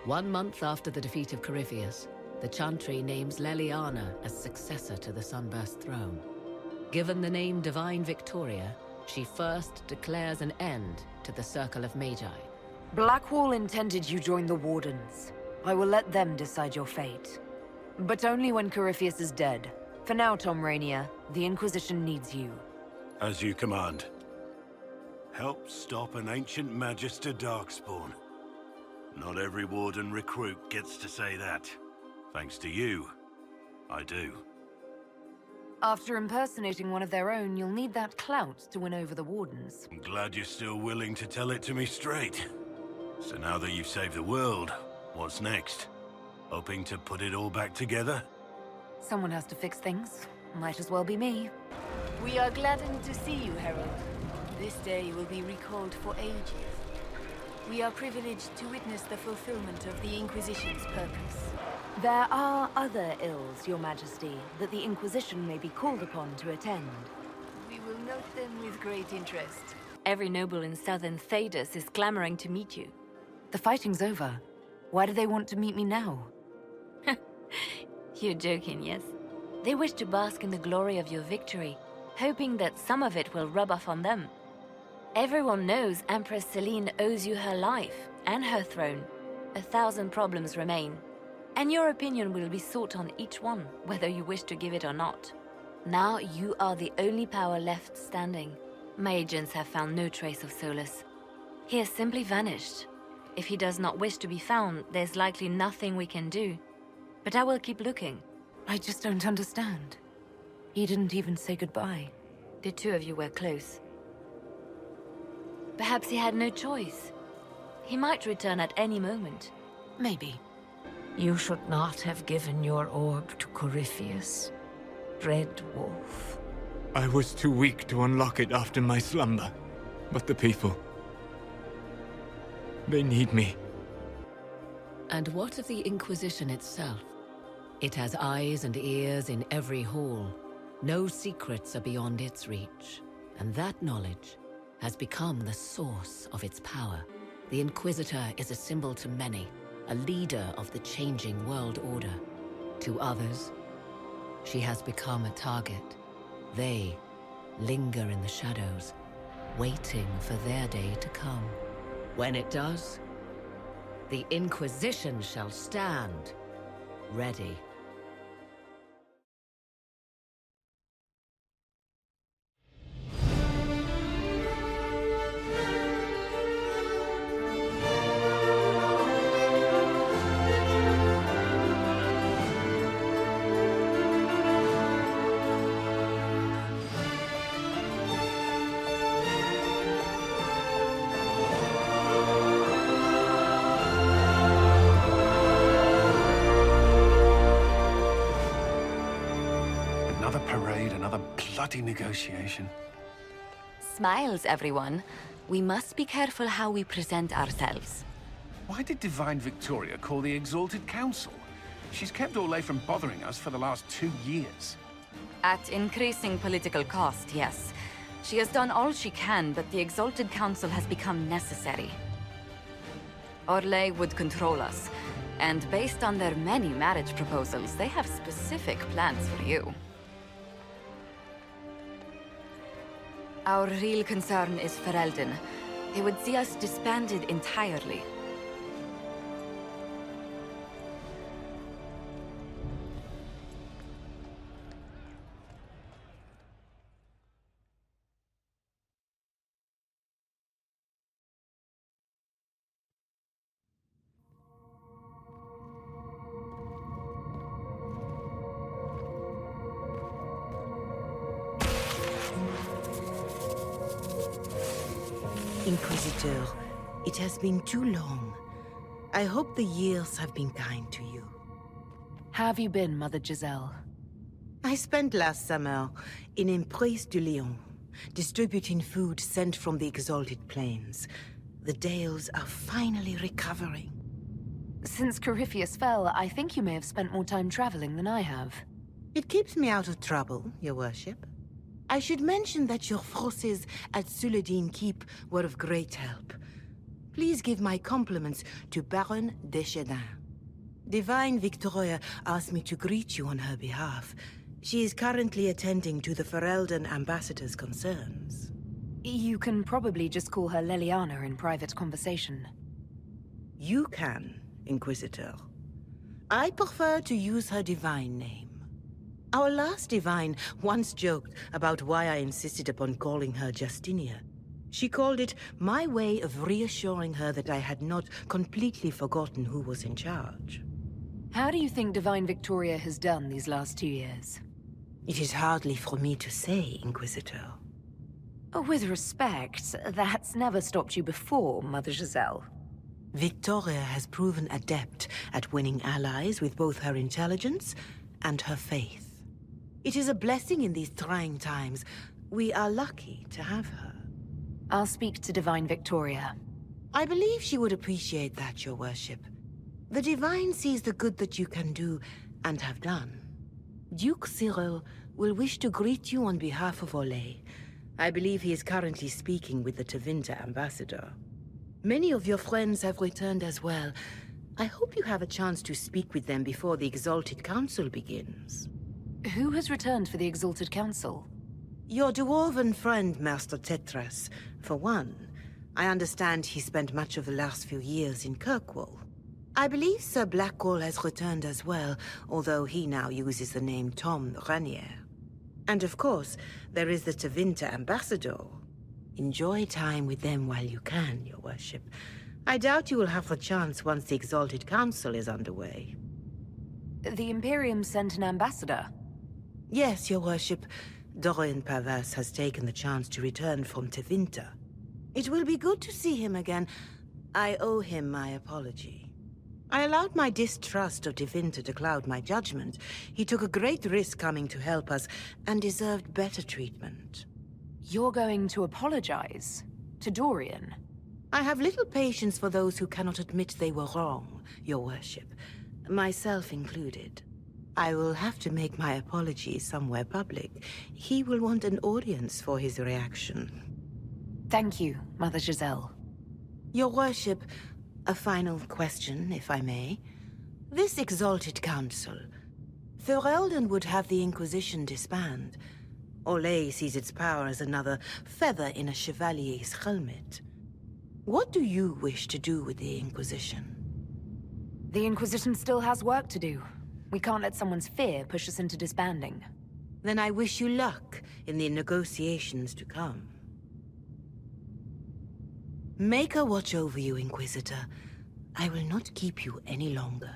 1 month after the defeat of Corypheus, the Chantry names Leliana as successor to the Sunburst throne. Given the name Divine Victoria, she first declares an end to the Circle of Magi. Blackwall intended you join the Wardens. I will let them decide your fate. But only when Corypheus is dead. For now, Tom Rainier, the Inquisition needs you. As you command. Help stop an ancient Magister Darkspawn. Not every Warden recruit gets to say that. Thanks to you, I do. After impersonating one of their own, you'll need that clout to win over the Wardens. I'm glad you're still willing to tell it to me straight. So now that you've saved the world, what's next? Hoping to put it all back together? Someone has to fix things. Might as well be me. We are gladdened to see you, Herald. This day will be recalled for ages. We are privileged to witness the fulfillment of the Inquisition's purpose. There are other ills, Your Majesty, that the Inquisition may be called upon to attend. We will note them with great interest. Every noble in southern Thedas is clamoring to meet you. The fighting's over. Why do they want to meet me now? You're joking, yes? They wish to bask in the glory of your victory, hoping that some of it will rub off on them. Everyone knows Empress Celine owes you her life and her throne. 1,000 problems remain, and your opinion will be sought on each one, whether you wish to give it or not. Now you are the only power left standing. My agents have found no trace of Solus. He has simply vanished. If he does not wish to be found, there's likely nothing we can do. But I will keep looking. I just don't understand. He didn't even say goodbye. The two of you were close. Perhaps he had no choice. He might return at any moment. Maybe. You should not have given your orb to Corypheus, Red Wolf. I was too weak to unlock it after my slumber. But the people... they need me. And what of the Inquisition itself? It has eyes and ears in every hall. No secrets are beyond its reach. And that knowledge has become the source of its power. The Inquisitor is a symbol to many, a leader of the changing world order. To others, she has become a target. They linger in the shadows, waiting for their day to come. When it does, the Inquisition shall stand ready. Bloody negotiation. Smiles, everyone. We must be careful how we present ourselves. Why did Divine Victoria call the Exalted Council? She's kept Orlais from bothering us for the last 2 years. At increasing political cost, yes. She has done all she can, but the Exalted Council has become necessary. Orlais would control us, and based on their many marriage proposals, they have specific plans for you. Our real concern is Ferelden. He would see us disbanded entirely. Inquisitor, it has been too long. I hope the years have been kind to you. How have you been, Mother Giselle? I spent last summer in Emprise du Lion, distributing food sent from the Exalted Plains. The Dales are finally recovering. Since Corypheus fell, I think you may have spent more time traveling than I have. It keeps me out of trouble, Your Worship. I should mention that your forces at Suladin Keep were of great help. Please give my compliments to Baron Deschedin. Divine Victoria asked me to greet you on her behalf. She is currently attending to the Ferelden ambassador's concerns. You can probably just call her Leliana in private conversation. You can, Inquisitor. I prefer to use her divine name. Our last divine once joked about why I insisted upon calling her Justinia. She called it my way of reassuring her that I had not completely forgotten who was in charge. How do you think Divine Victoria has done these last 2 years? It is hardly for me to say, Inquisitor. With respect, that's never stopped you before, Mother Giselle. Victoria has proven adept at winning allies with both her intelligence and her faith. It is a blessing in these trying times. We are lucky to have her. I'll speak to Divine Victoria. I believe she would appreciate that, Your Worship. The Divine sees the good that you can do and have done. Duke Cyril will wish to greet you on behalf of Olay. I believe he is currently speaking with the Tevinter ambassador. Many of your friends have returned as well. I hope you have a chance to speak with them before the Exalted Council begins. Who has returned for the Exalted Council? Your dwarven friend, Master Tetras, for one. I understand he spent much of the last few years in Kirkwall. I believe Sir Blackwall has returned as well, although he now uses the name Tom Ranier. And of course, there is the Tevinter ambassador. Enjoy time with them while you can, Your Worship. I doubt you will have the chance once the Exalted Council is underway. The Imperium sent an ambassador? Yes, Your Worship. Dorian Pavas has taken the chance to return from Tevinter. It will be good to see him again. I owe him my apology. I allowed my distrust of Tevinter to cloud my judgment. He took a great risk coming to help us, and deserved better treatment. You're going to apologize? To Dorian? I have little patience for those who cannot admit they were wrong, Your Worship. Myself included. I will have to make my apologies somewhere public. He will want an audience for his reaction. Thank you, Mother Giselle. Your Worship, a final question, if I may. This Exalted Council, Ferelden would have the Inquisition disband. Olay sees its power as another feather in a chevalier's helmet. What do you wish to do with the Inquisition? The Inquisition still has work to do. We can't let someone's fear push us into disbanding. Then I wish you luck in the negotiations to come. Maker watch over you, Inquisitor. I will not keep you any longer.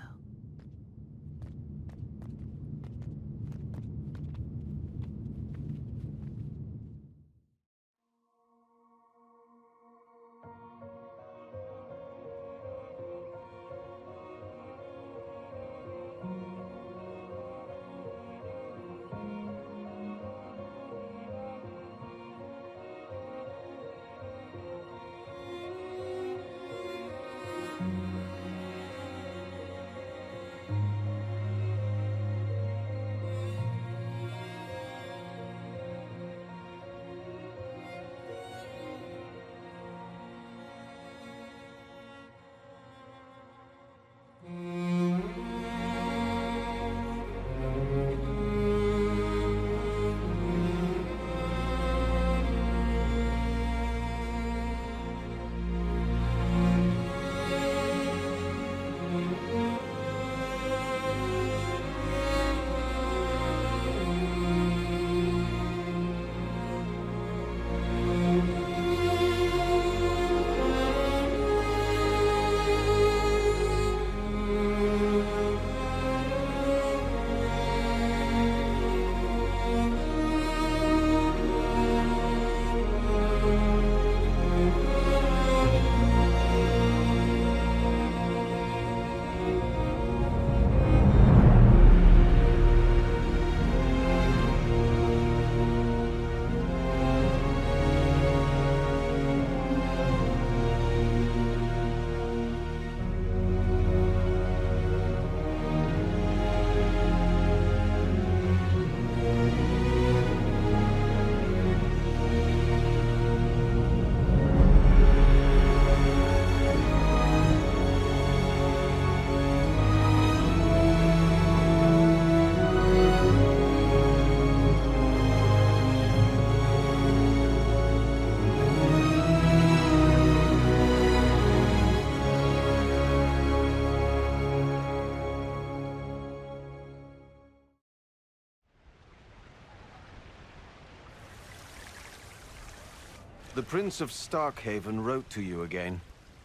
The Prince of Starkhaven wrote to you again.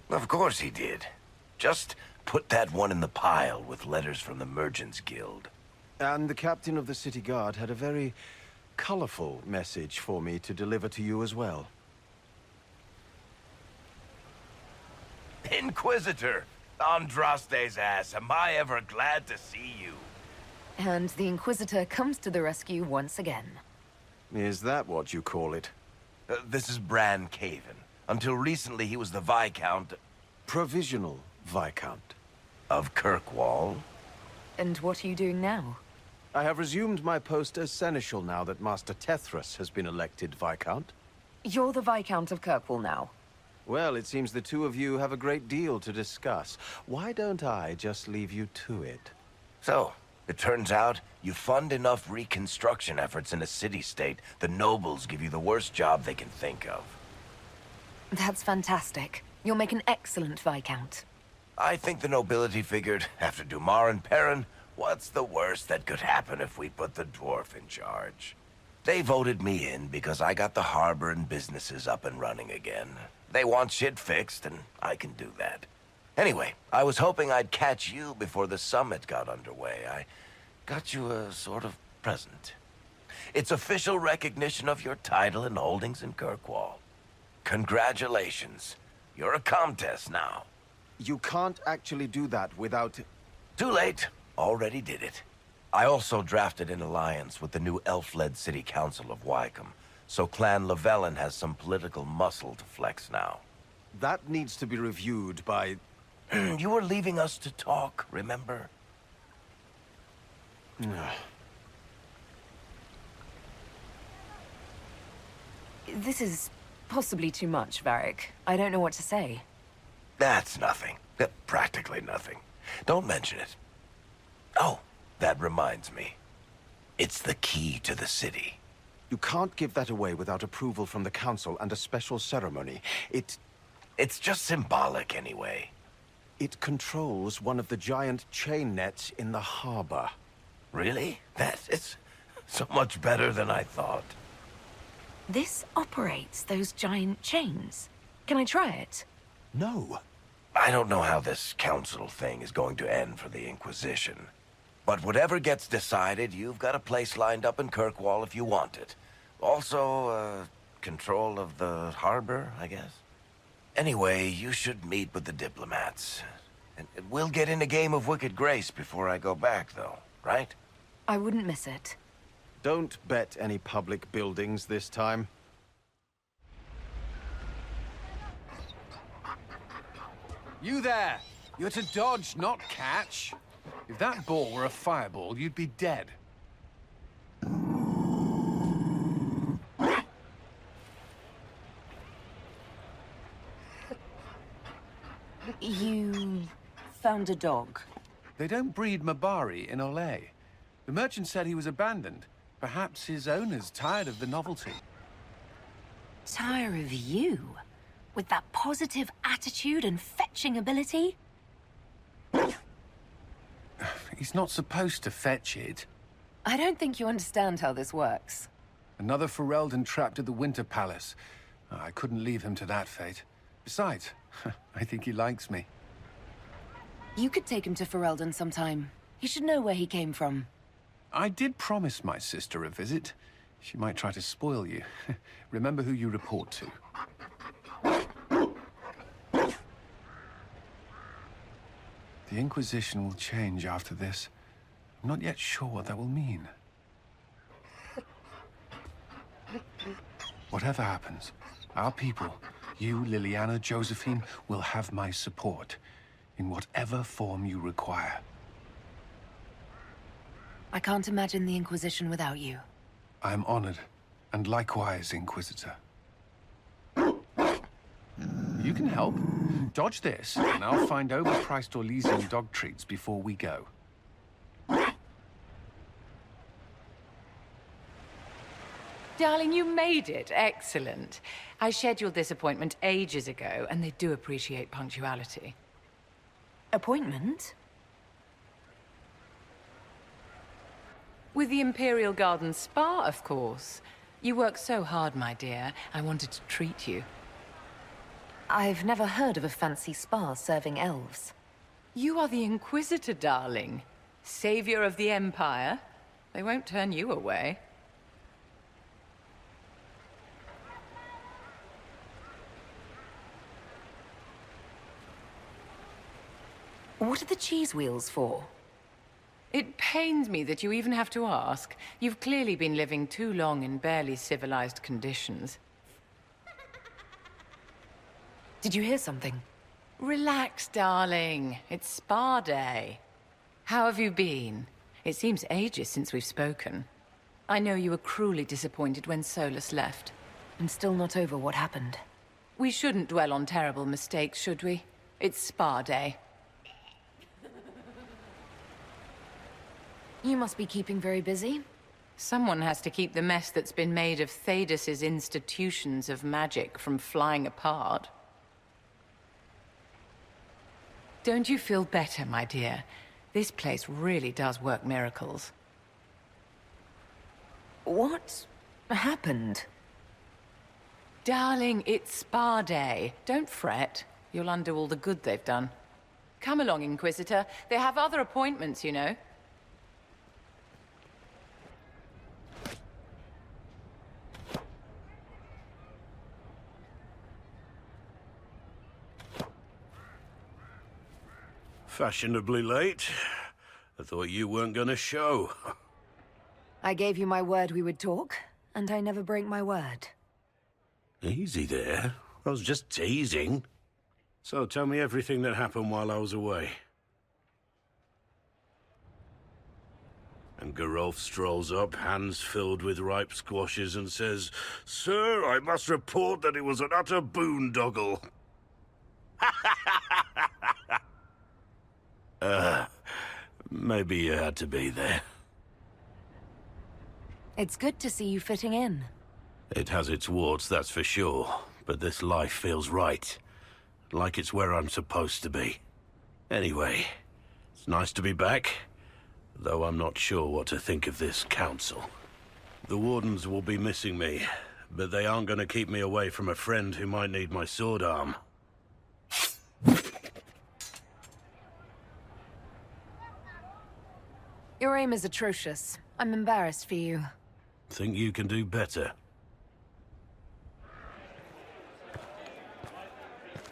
Of course he did. Just put that one in the pile with letters from the Merchants Guild. And the captain of the city guard had a very colorful message for me to deliver to you as well. Inquisitor! Andraste's ass, am I ever glad to see you. And the Inquisitor comes to the rescue once again. Is that what you call it? This is Bran Caven. Until recently, he was the Viscount... Provisional Viscount. Of Kirkwall. And what are you doing now? I have resumed my post as Seneschal now that Master Tethras has been elected Viscount. You're the Viscount of Kirkwall now. Well, it seems the two of you have a great deal to discuss. Why don't I just leave you to it? So, it turns out you fund enough reconstruction efforts in a city-state, the nobles give you the worst job they can think of. That's fantastic. You'll make an excellent Viscount. I think the nobility figured, after Dumar and Perrin, what's the worst that could happen if we put the dwarf in charge? They voted me in because I got the harbor and businesses up and running again. They want shit fixed, and I can do that. Anyway, I was hoping I'd catch you before the summit got underway. I got you a sort of present. It's official recognition of your title and holdings in Kirkwall. Congratulations. You're a Comtesse now. You can't actually do that without... Too late. Already did it. I also drafted an alliance with the new elf-led City Council of Wycombe, so Clan Llewellyn has some political muscle to flex now. That needs to be reviewed by... You were leaving us to talk, remember? This is possibly too much, Varric. I don't know what to say. That's nothing. Practically nothing. Don't mention it. Oh, that reminds me. It's the key to the city. You can't give that away without approval from the council and a special ceremony. It's just symbolic anyway. It controls one of the giant chain nets in the harbor. Really? That is so much better than I thought. This operates those giant chains. Can I try it? No. I don't know how this council thing is going to end for the Inquisition. But whatever gets decided, you've got a place lined up in Kirkwall if you want it. Also, control of the harbor, I guess. Anyway, you should meet with the diplomats. And we'll get in a game of Wicked Grace before I go back, though, right? I wouldn't miss it. Don't bet any public buildings this time. You there! You're to dodge, not catch. If that ball were a fireball, you'd be dead. You found a dog. They don't breed Mabari in Olay. The merchant said he was abandoned. Perhaps his owner's tired of the novelty. Tire of you? With that positive attitude and fetching ability? He's not supposed to fetch it. I don't think you understand how this works. Another Ferelden trapped at the Winter Palace. I couldn't leave him to that fate. Besides, I think he likes me. You could take him to Ferelden sometime. He should know where he came from. I did promise my sister a visit. She might try to spoil you. Remember who you report to. The Inquisition will change after this. I'm not yet sure what that will mean. Whatever happens, our people, you, Liliana, Josephine, will have my support in whatever form you require. I can't imagine the Inquisition without you. I am honored, and likewise, Inquisitor. You can help. Dodge this, and I'll find overpriced Orlesian dog treats before we go. Darling, you made it. Excellent. I scheduled this appointment ages ago, and they do appreciate punctuality. Appointment? With the Imperial Garden Spa, of course. You work so hard, my dear. I wanted to treat you. I've never heard of a fancy spa serving elves. You are the Inquisitor, darling. Savior of the Empire. They won't turn you away. What are the cheese wheels for? It pains me that you even have to ask. You've clearly been living too long in barely civilized conditions. Did you hear something? Relax, darling. It's spa day. How have you been? It seems ages since we've spoken. I know you were cruelly disappointed when Solus left. I'm still not over what happened. We shouldn't dwell on terrible mistakes, should we? It's spa day. You must be keeping very busy. Someone has to keep the mess that's been made of Thadis's institutions of magic from flying apart. Don't you feel better, my dear? This place really does work miracles. What happened? Darling, it's spa day. Don't fret. You'll undo all the good they've done. Come along, Inquisitor. They have other appointments, you know. Fashionably late. I thought you weren't gonna show. I gave you my word we would talk, and I never break my word. Easy there. I was just teasing. So tell me everything that happened while I was away. And Geralf strolls up, hands filled with ripe squashes, and says, "Sir, I must report that it was an utter boondoggle." Maybe you had to be there. It's good to see you fitting in. It has its warts, that's for sure. But this life feels right. Like it's where I'm supposed to be. Anyway, it's nice to be back. Though I'm not sure what to think of this council. The Wardens will be missing me, but they aren't going to keep me away from a friend who might need my sword arm. Your aim is atrocious. I'm embarrassed for you. Think you can do better?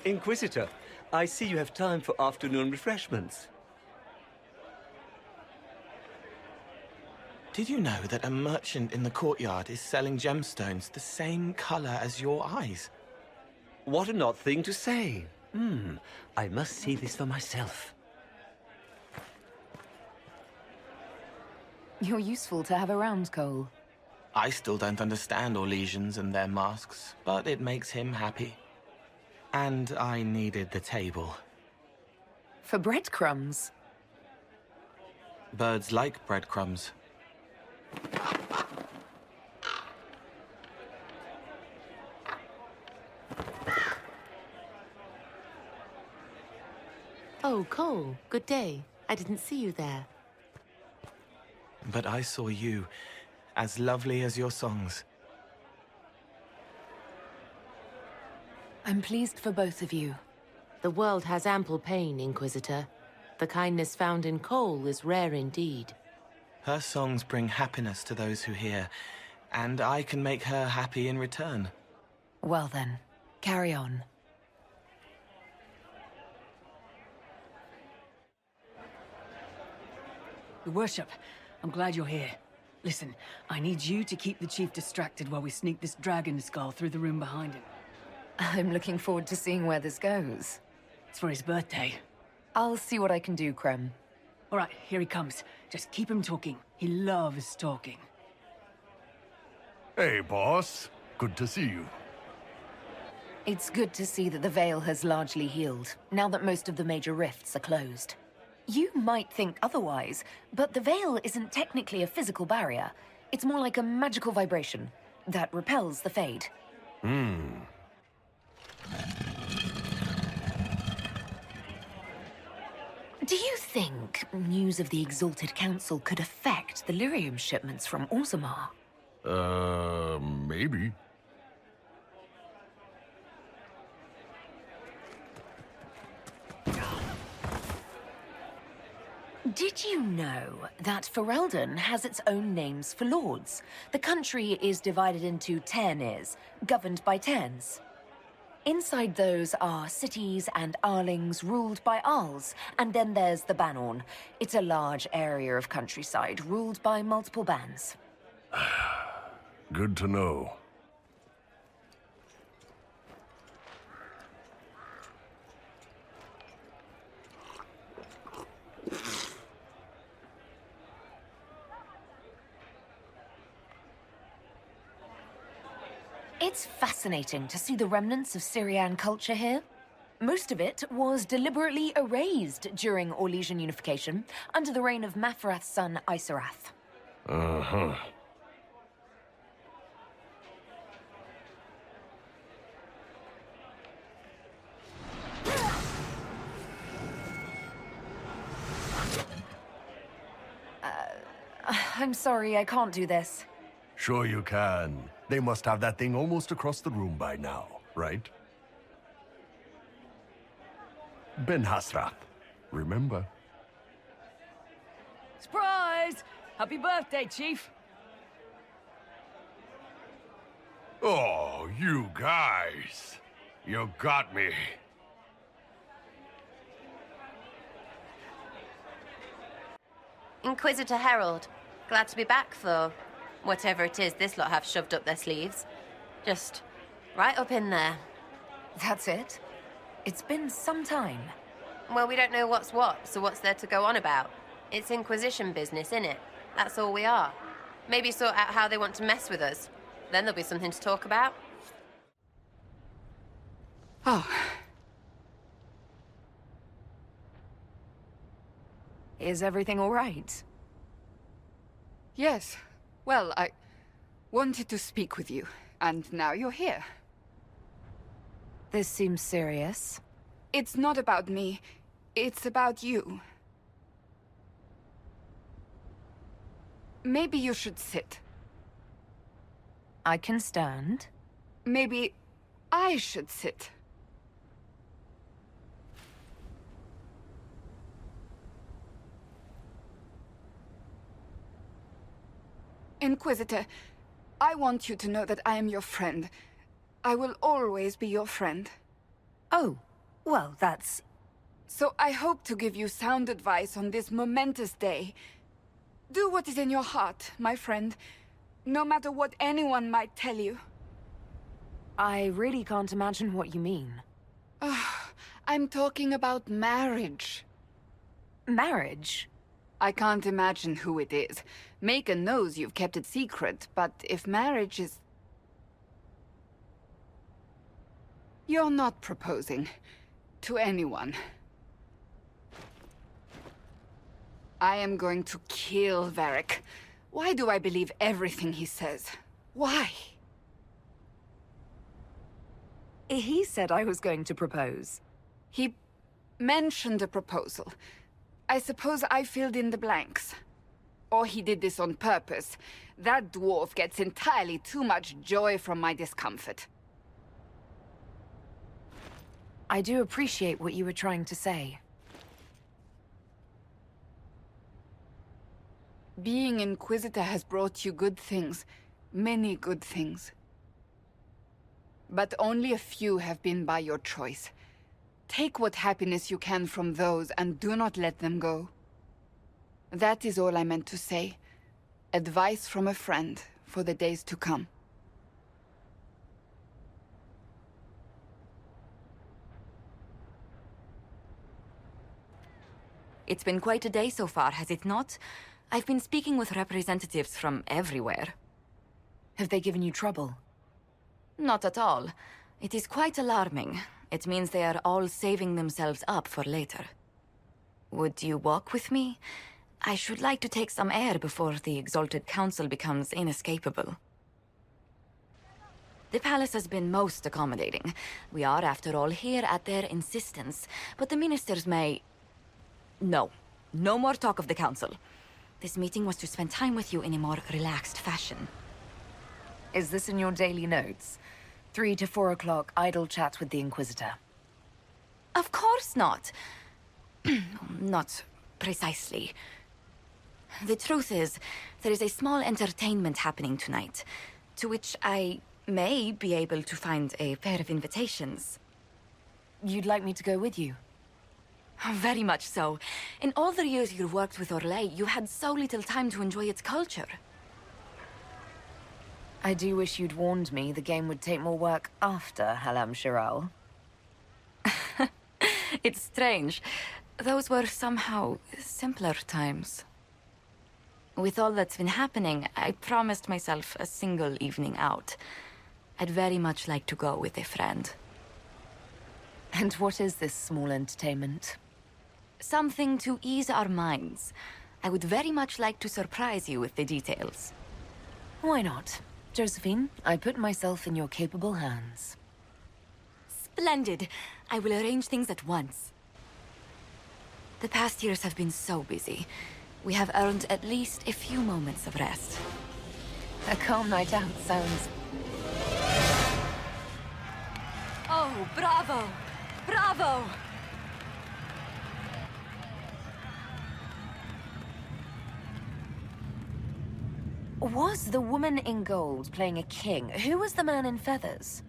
Inquisitor, I see you have time for afternoon refreshments. Did you know that a merchant in the courtyard is selling gemstones the same color as your eyes? What an odd thing to say. I must see this for myself. You're useful to have around, Cole. I still don't understand Orlesians and their masks, but it makes him happy. And I needed the table. For breadcrumbs? Birds like breadcrumbs. Oh, Cole, good day. I didn't see you there. But I saw you, as lovely as your songs. I'm pleased for both of you. The world has ample pain, Inquisitor. The kindness found in Cole is rare indeed. Her songs bring happiness to those who hear, and I can make her happy in return. Well then, carry on. Your Worship, I'm glad you're here. Listen, I need you to keep the Chief distracted while we sneak this dragon skull through the room behind him. I'm looking forward to seeing where this goes. It's for his birthday. I'll see what I can do, Krem. All right, here he comes. Just keep him talking. He loves talking. Hey, boss. Good to see you. It's good to see that the Veil has largely healed, now that most of the major rifts are closed. You might think otherwise, but the Veil isn't technically a physical barrier. It's more like a magical vibration that repels the Fade. Do you think news of the Exalted Council could affect the lyrium shipments from Orzammar? Maybe. Did you know that Ferelden has its own names for lords? The country is divided into Ternes, governed by Terns. Inside those are cities and Arlings ruled by Arls, and then there's the Banorn. It's a large area of countryside ruled by multiple bands. Good to know. It's fascinating to see the remnants of Syrian culture here. Most of it was deliberately erased during Orlesian unification under the reign of Mafarath's son Isarath. Uh-huh. I'm sorry, I can't do this. Sure you can. They must have that thing almost across the room by now, right? Ben Hasrath, remember? Surprise! Happy birthday, Chief! Oh, you guys. You got me. Inquisitor Herald. Glad to be back, though. Whatever it is this lot have shoved up their sleeves. Just right up in there. That's it? It's been some time. Well, we don't know what's what, so what's there to go on about? It's Inquisition business, innit? That's all we are. Maybe sort out how they want to mess with us. Then there'll be something to talk about. Oh. Is everything all right? Yes. Well, I wanted to speak with you, and now you're here. This seems serious. It's not about me. It's about you. Maybe you should sit. I can stand. Maybe I should sit. Inquisitor, I want you to know that I am your friend. I will always be your friend. Oh, well, that's... So I hope to give you sound advice on this momentous day. Do what is in your heart, my friend, no matter what anyone might tell you. I really can't imagine what you mean. I'm talking about marriage. Marriage? I can't imagine who it is. Macon knows you've kept it secret, but if marriage is... You're not proposing to anyone. I am going to kill Varric. Why do I believe everything he says? Why? He said I was going to propose. He mentioned a proposal. I suppose I filled in the blanks. Or he did this on purpose. That dwarf gets entirely too much joy from my discomfort. I do appreciate what you were trying to say. Being Inquisitor has brought you good things. Many good things. But only a few have been by your choice. Take what happiness you can from those and do not let them go. That is all I meant to say. Advice from a friend for the days to come. It's been quite a day so far, has it not? I've been speaking with representatives from everywhere. Have they given you trouble? Not at all. It is quite alarming. It means they are all saving themselves up for later. Would you walk with me? I should like to take some air before the Exalted Council becomes inescapable. The palace has been most accommodating. We are, after all, here at their insistence, but the ministers may... No. No more talk of the council. This meeting was to spend time with you in a more relaxed fashion. Is this in your daily notes? 3 to 4 o'clock, idle chats with the Inquisitor. Of course not. Not precisely. The truth is, there is a small entertainment happening tonight, to which I may be able to find a pair of invitations. You'd like me to go with you? Very much so. In all the years you worked with Orlais, you had so little time to enjoy its culture. I do wish you'd warned me the game would take more work after Halam Shiral. It's strange. Those were somehow simpler times. With all that's been happening, I promised myself a single evening out. I'd very much like to go with a friend. And what is this small entertainment? Something to ease our minds. I would very much like to surprise you with the details. Why not? Josephine, I put myself in your capable hands. Splendid! I will arrange things at once. The past years have been so busy. We have earned at least a few moments of rest. A calm night out sounds... Oh, bravo! Bravo! Was the woman in gold playing a king? Who was the man in feathers?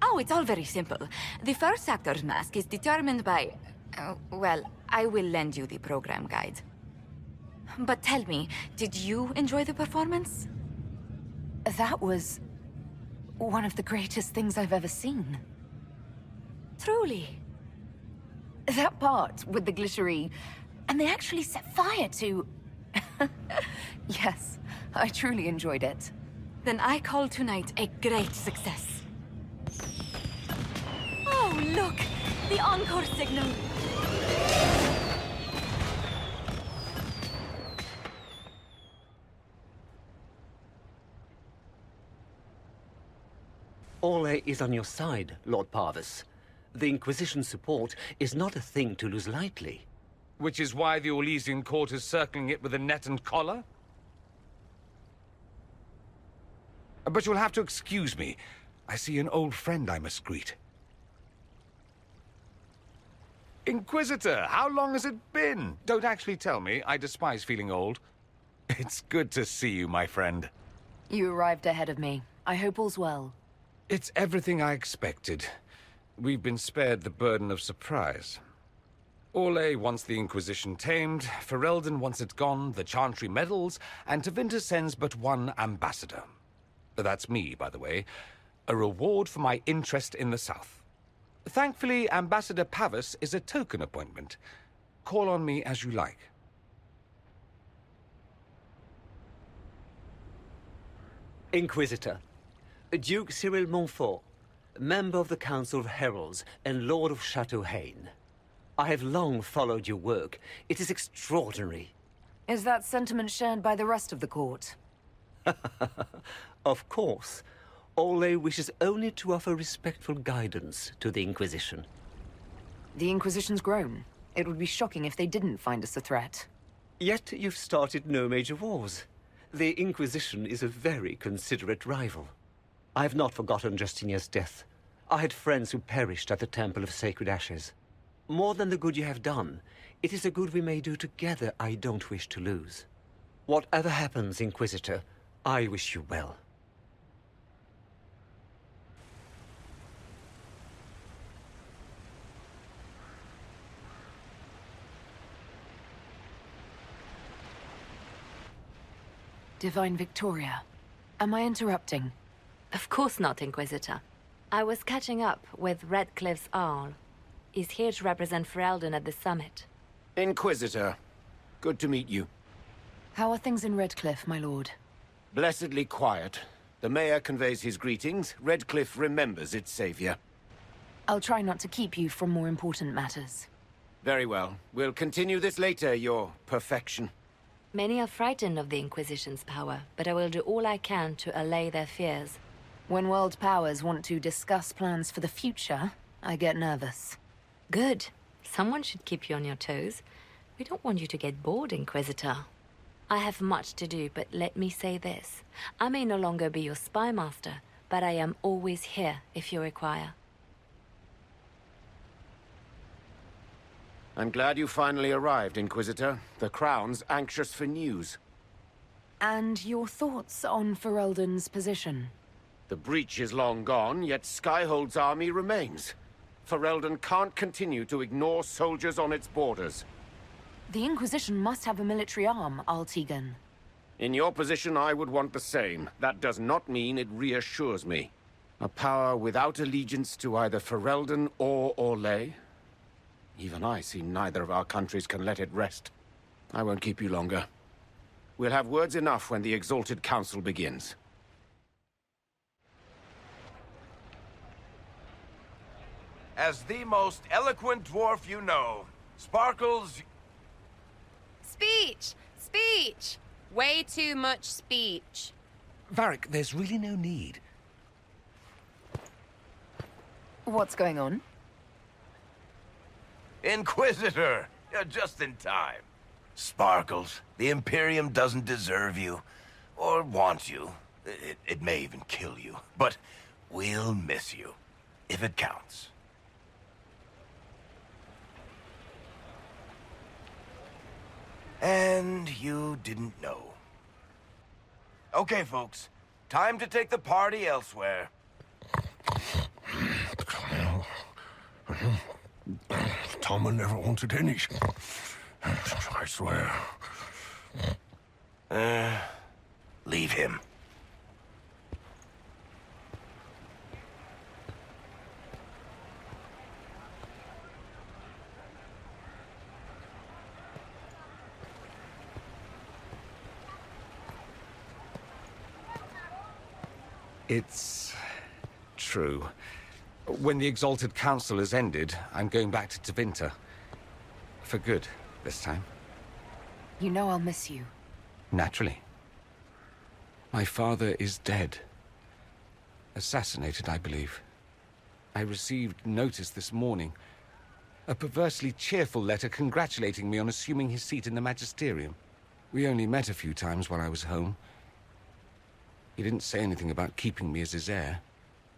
Oh, it's all very simple. The first actor's mask is determined by... well, I will lend you the program guide. But tell me, did you enjoy the performance? That was... one of the greatest things I've ever seen. Truly. That part with the glittery... and they actually set fire to... Yes, I truly enjoyed it. Then I call tonight a great success. Oh, look! The encore signal! Orlais is on your side, Lord Parvis. The Inquisition's support is not a thing to lose lightly. Which is why the Orlesian court is circling it with a net and collar? But you'll have to excuse me. I see an old friend I must greet. Inquisitor, how long has it been? Don't actually tell me. I despise feeling old. It's good to see you, my friend. You arrived ahead of me. I hope all's well. It's everything I expected. We've been spared the burden of surprise. Orlais wants the Inquisition tamed, Ferelden wants it gone, the Chantry meddles, and Tevinter sends but one ambassador. That's me, by the way. A reward for my interest in the South. Thankfully, Ambassador Pavis is a token appointment. Call on me as you like. Inquisitor, Duke Cyril Montfort, member of the Council of Heralds and Lord of Chateau Haine. I have long followed your work. It is extraordinary. Is that sentiment shared by the rest of the court? Of course. Orlais wishes only to offer respectful guidance to the Inquisition. The Inquisition's grown. It would be shocking if they didn't find us a threat. Yet you've started no major wars. The Inquisition is a very considerate rival. I've not forgotten Justinia's death. I had friends who perished at the Temple of Sacred Ashes. More than the good you have done, it is a good we may do together I don't wish to lose. Whatever happens, Inquisitor, I wish you well. Divine Victoria, am I interrupting? Of course not, Inquisitor. I was catching up with Redcliffe's Arl. He's here to represent Ferelden at the summit. Inquisitor, good to meet you. How are things in Redcliffe, my lord? Blessedly quiet. The mayor conveys his greetings. Redcliffe remembers its savior. I'll try not to keep you from more important matters. Very well. We'll continue this later, your perfection. Many are frightened of the Inquisition's power, but I will do all I can to allay their fears. When world powers want to discuss plans for the future, I get nervous. Good. Someone should keep you on your toes. We don't want you to get bored, Inquisitor. I have much to do, but let me say this. I may no longer be your spy master, but I am always here if you require. I'm glad you finally arrived, Inquisitor. The Crown's anxious for news. And your thoughts on Ferelden's position? The breach is long gone, yet Skyhold's army remains. Ferelden can't continue to ignore soldiers on its borders. The Inquisition must have a military arm, Altegan. In your position, I would want the same. That does not mean it reassures me. A power without allegiance to either Ferelden or Orlais? Even I see neither of our countries can let it rest. I won't keep you longer. We'll have words enough when the Exalted Council begins. As the most eloquent dwarf you know, Sparkles... Speech! Speech! Way too much speech. Varric, there's really no need. What's going on? Inquisitor! You're just in time. Sparkles, the Imperium doesn't deserve you. Or want you. It may even kill you. But we'll miss you. If it counts. And you didn't know. Okay, folks. Time to take the party elsewhere. Tama never wanted any. I swear. Leave him. It's true. When the Exalted Council has ended, I'm going back to Tevinter. For good, this time. You know I'll miss you. Naturally. My father is dead. Assassinated, I believe. I received notice this morning. A perversely cheerful letter congratulating me on assuming his seat in the Magisterium. We only met a few times while I was home. He didn't say anything about keeping me as his heir.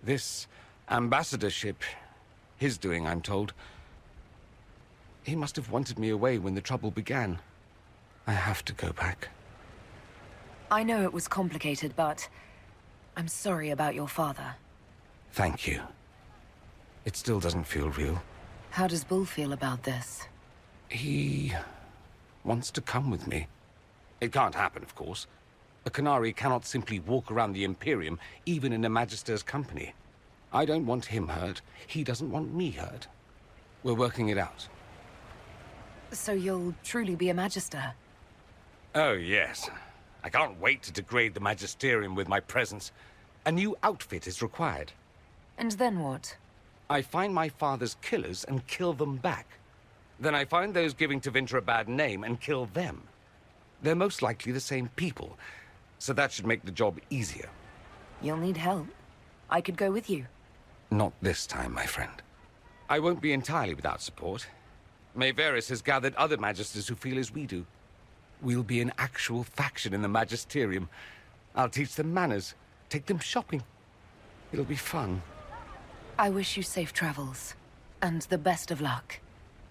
This ambassadorship, his doing, I'm told. He must have wanted me away when the trouble began. I have to go back. I know it was complicated, but I'm sorry about your father. Thank you. It still doesn't feel real. How does Bull feel about this? He wants to come with me. It can't happen, of course. A Qunari cannot simply walk around the Imperium, even in a Magister's company. I don't want him hurt. He doesn't want me hurt. We're working it out. So you'll truly be a Magister? Oh, yes. I can't wait to degrade the Magisterium with my presence. A new outfit is required. And then what? I find my father's killers and kill them back. Then I find those giving Tevinter a bad name and kill them. They're most likely the same people, so that should make the job easier. You'll need help. I could go with you. Not this time, my friend. I won't be entirely without support. Maeveris has gathered other Magisters who feel as we do. We'll be an actual faction in the Magisterium. I'll teach them manners, take them shopping. It'll be fun. I wish you safe travels, and the best of luck.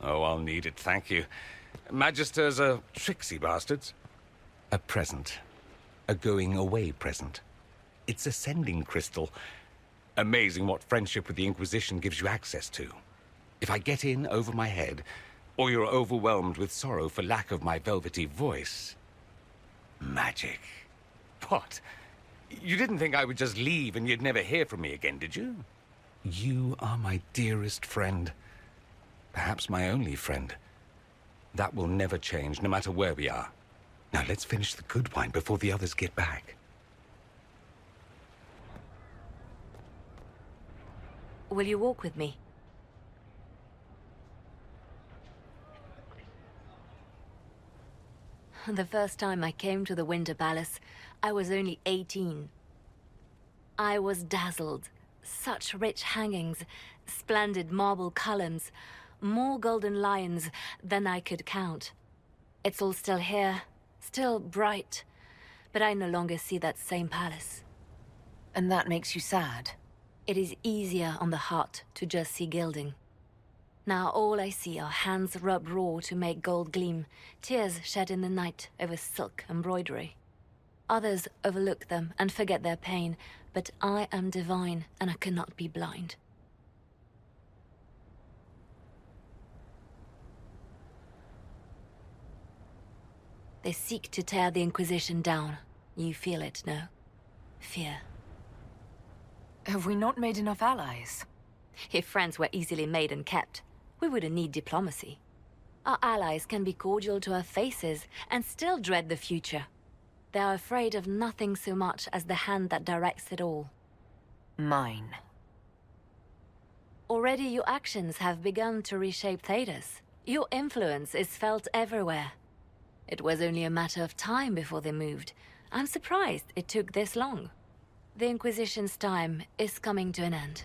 Oh, I'll need it, thank you. Magisters are tricksy bastards. A present. A going-away present. It's a sending crystal. Amazing what friendship with the Inquisition gives you access to. If I get in over my head, or you're overwhelmed with sorrow for lack of my velvety voice... Magic. What? You didn't think I would just leave and you'd never hear from me again, did you? You are my dearest friend. Perhaps my only friend. That will never change, no matter where we are. Now let's finish the good wine before the others get back. Will you walk with me? The first time I came to the Winter Palace, I was only 18. I was dazzled. Such rich hangings, splendid marble columns, more golden lions than I could count. It's all still here, Still bright, but I no longer see that same palace. And that makes you sad? It is easier on the heart to just see gilding. Now all I see are hands rubbed raw to make gold gleam, tears shed in the night over silk embroidery. Others overlook them and forget their pain, but I am divine and I cannot be blind. They seek to tear the Inquisition down. You feel it, no? Fear. Have we not made enough allies? If friends were easily made and kept, we wouldn't need diplomacy. Our allies can be cordial to our faces and still dread the future. They are afraid of nothing so much as the hand that directs it all. Mine. Already your actions have begun to reshape Thedas. Your influence is felt everywhere. It was only a matter of time before they moved. I'm surprised it took this long. The Inquisition's time is coming to an end.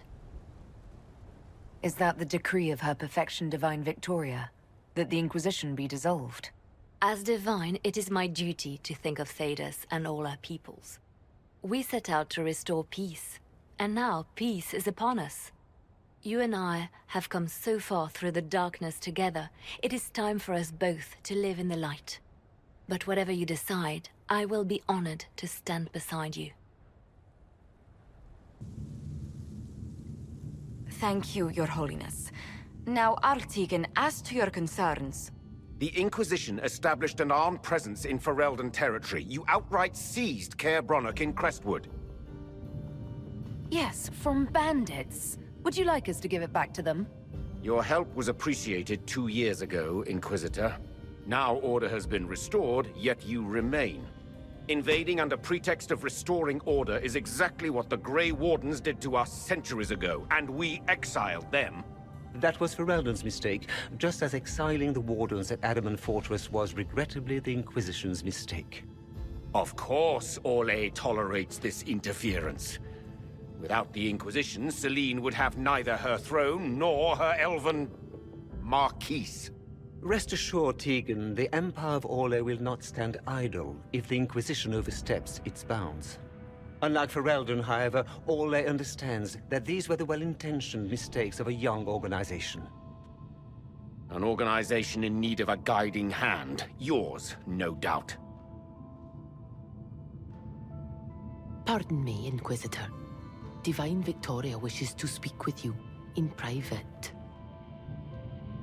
Is that the decree of Her Perfection Divine Victoria? That the Inquisition be dissolved? As divine, it is my duty to think of Thedas and all our peoples. We set out to restore peace, and now peace is upon us. You and I have come so far through the darkness together, it is time for us both to live in the light. But whatever you decide, I will be honored to stand beside you. Thank you, Your Holiness. Now, Artigan, as to your concerns... The Inquisition established an armed presence in Ferelden territory. You outright seized Caer Bronach in Crestwood. Yes, from bandits. Would you like us to give it back to them? Your help was appreciated 2 years ago, Inquisitor. Now order has been restored, yet you remain. Invading under pretext of restoring order is exactly what the Grey Wardens did to us centuries ago, and we exiled them. That was Ferelden's mistake, just as exiling the Wardens at Adamant Fortress was regrettably the Inquisition's mistake. Of course Orlais tolerates this interference. Without the Inquisition, Selene would have neither her throne nor her elven... Marquise. Rest assured, Tegan, the Empire of Orlais will not stand idle if the Inquisition oversteps its bounds. Unlike Ferelden, however, Orlais understands that these were the well-intentioned mistakes of a young organization. An organization in need of a guiding hand. Yours, no doubt. Pardon me, Inquisitor. Divine Victoria wishes to speak with you in private.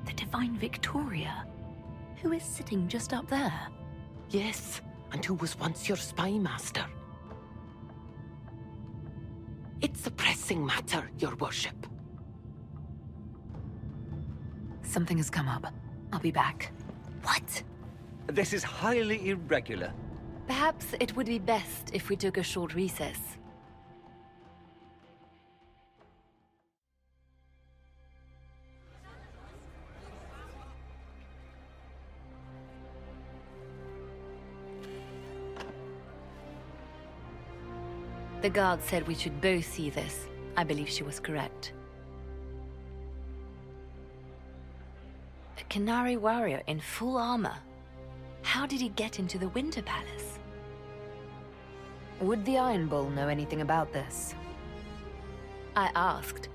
The Divine Victoria? Who is sitting just up there? Yes, and who was once your spy master. It's a pressing matter, Your Worship. Something has come up. I'll be back. What? This is highly irregular. Perhaps it would be best if we took a short recess. The guard said we should both see this. I believe she was correct. A Qunari warrior in full armor. How did he get into the Winter Palace? Would the Iron Bull know anything about this? I asked,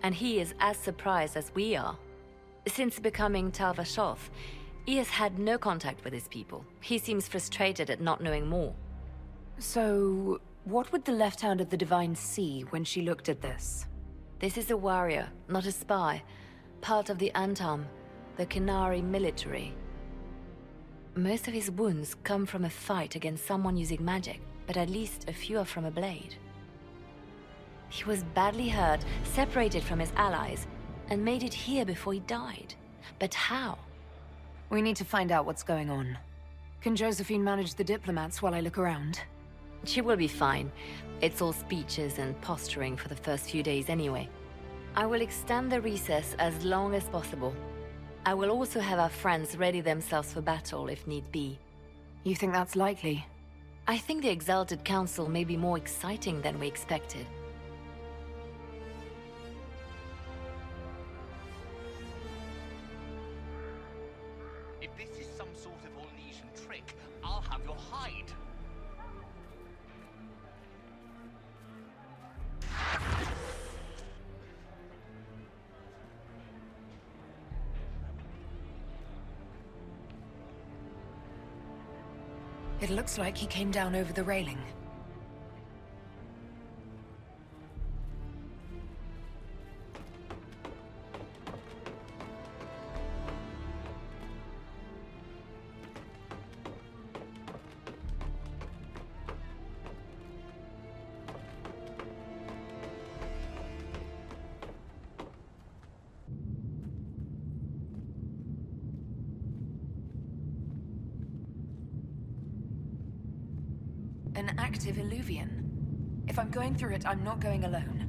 and he is as surprised as we are. Since becoming Tal Vashoth, he has had no contact with his people. He seems frustrated at not knowing more. So, what would the left hand of the Divine see when she looked at this? This is a warrior, not a spy. Part of the Antam, the Qunari military. Most of his wounds come from a fight against someone using magic, but at least a few are from a blade. He was badly hurt, separated from his allies, and made it here before he died. But how? We need to find out what's going on. Can Josephine manage the diplomats while I look around? She will be fine. It's all speeches and posturing for the first few days anyway. I will extend the recess as long as possible. I will also have our friends ready themselves for battle if need be. You think that's likely? I think the Exalted Council may be more exciting than we expected. If this is some sort of Orlesian trick, I'll have your It looks like he came down over the railing. An active illuvian. If I'm going through it, I'm not going alone.